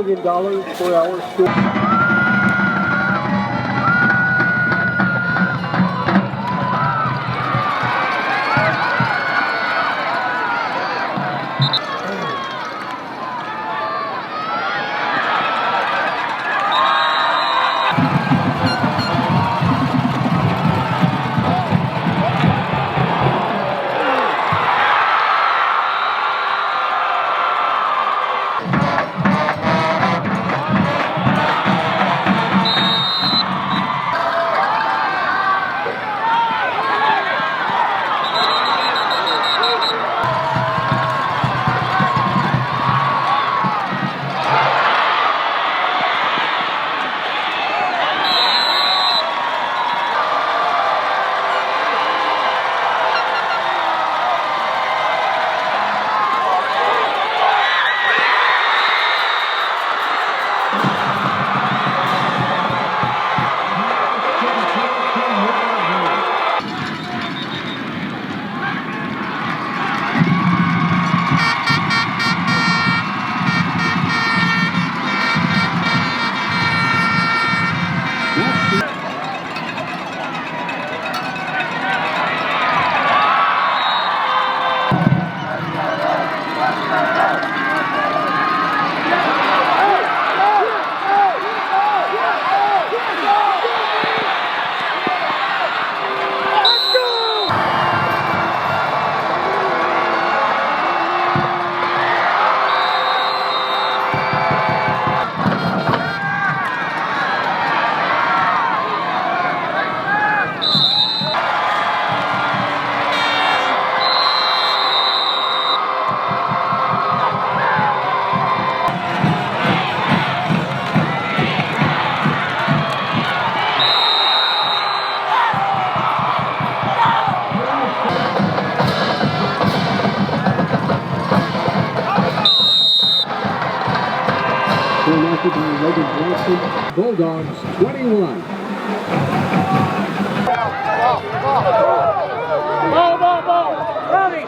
million for our school. Bulldogs 21. Ball. Robbie.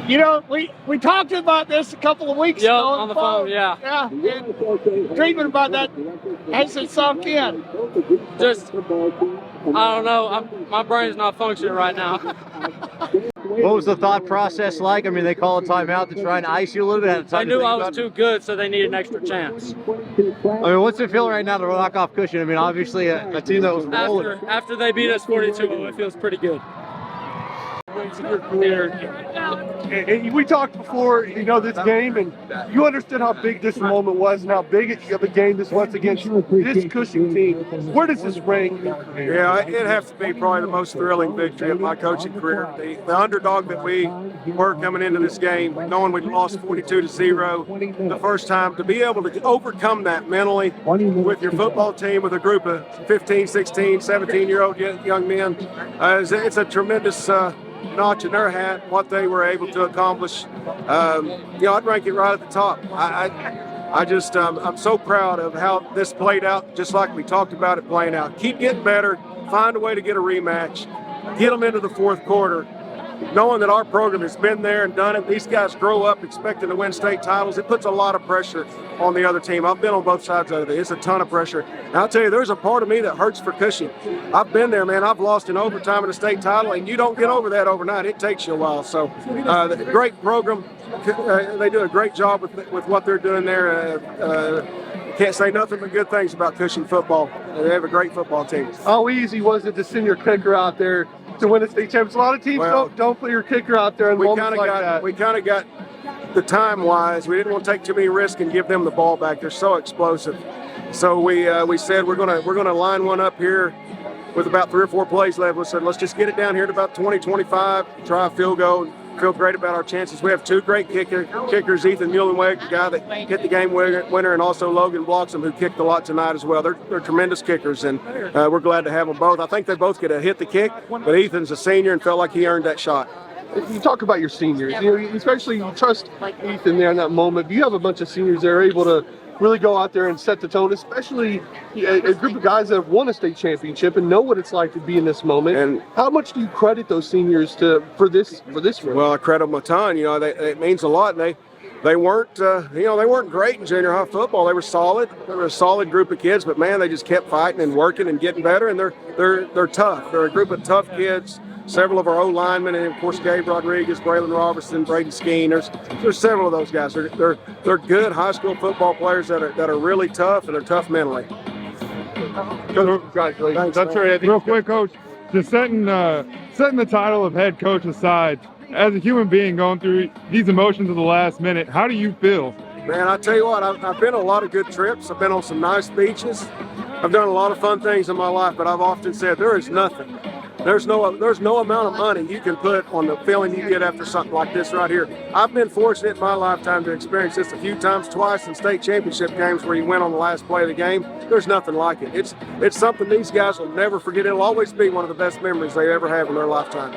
You know, we talked about this a couple of weeks ago on the phone. Yeah, and dreaming about that hasn't sunk in. Just, I don't know. My brain's not functioning right now. What was the thought process like? I mean, they call a timeout to try and ice you a little bit. They knew I was too good, so they needed an extra chance. I mean, what's it feel right now to knock off Cushing? I mean, obviously a team that was rolling. After they beat us 42, it feels pretty good. wins in your career. And we talked before, this game, and you understood how big this moment was and how big of a game this was against this Cushing team. Where does this rank in your career? Yeah, it'd have to be probably the most thrilling victory of my coaching career. The underdog that we were coming into this game, knowing we lost 42-0 the first time, to be able to overcome that mentally with your football team, with a group of 15, 16, 17-year-old young men, it's a tremendous notch in their hat, what they were able to accomplish. I'd rank it right at the top. I'm so proud of how this played out, just like we talked about it playing out. Keep getting better, find a way to get a rematch, get them into the fourth quarter, knowing that our program has been there and done it. These guys grow up expecting to win state titles. It puts a lot of pressure on the other team. I've been on both sides of it. It's a ton of pressure. And I'll tell you, there's a part of me that hurts for Cushing. I've been there, man. I've lost in overtime in a state title, and you don't get over that overnight. It takes you a while. So, great program. They do a great job with what they're doing there. Can't say nothing but good things about Cushing football. They have a great football team. How easy was it to send your kicker out there to win a state championship? A lot of teams don't put your kicker out there in moments like that. We kind of got the time-wise. We didn't want to take too many risks and give them the ball back. They're so explosive. So we said we're gonna line one up here with about 3 or 4 plays left. We said let's just get it down here to about 20, 25, try a field goal. Feel great about our chances. We have 2 great kickers, Ethan Muhlenweg, the guy that hit the game winner, and also Logan Bloxham, who kicked a lot tonight as well. They're tremendous kickers, and we're glad to have them both. I think they both get a hit the kick, but Ethan's a senior and felt like he earned that shot. You talk about your seniors, especially you trust Ethan there in that moment. You have a bunch of seniors that are able to really go out there and set the tone, especially a group of guys that have won a state championship and know what it's like to be in this moment. And how much do you credit those seniors for this run? Well, I credit them a ton. It means a lot. And they weren't great in junior high football. They were solid. They were a solid group of kids, but man, they just kept fighting and working and getting better. And they're tough. They're a group of tough kids. Several of our O-linemen, and of course Gabe Rodriguez, Braylon Robertson, Braden Skeen. There's several of those guys. They're good high school football players that are really tough, and they're tough mentally. Congratulations. That's right. Real quick, Coach, just setting the title of head coach aside, as a human being going through these emotions of the last minute, how do you feel? Man, I tell you what, I've been on a lot of good trips. I've been on some nice beaches. I've done a lot of fun things in my life, but I've often said there is nothing. There's no amount of money you can put on the feeling you get after something like this right here. I've been fortunate in my lifetime to experience this a few times, twice in state championship games where you win on the last play of the game. There's nothing like it. It's something these guys will never forget. It'll always be one of the best memories they ever have in their lifetime.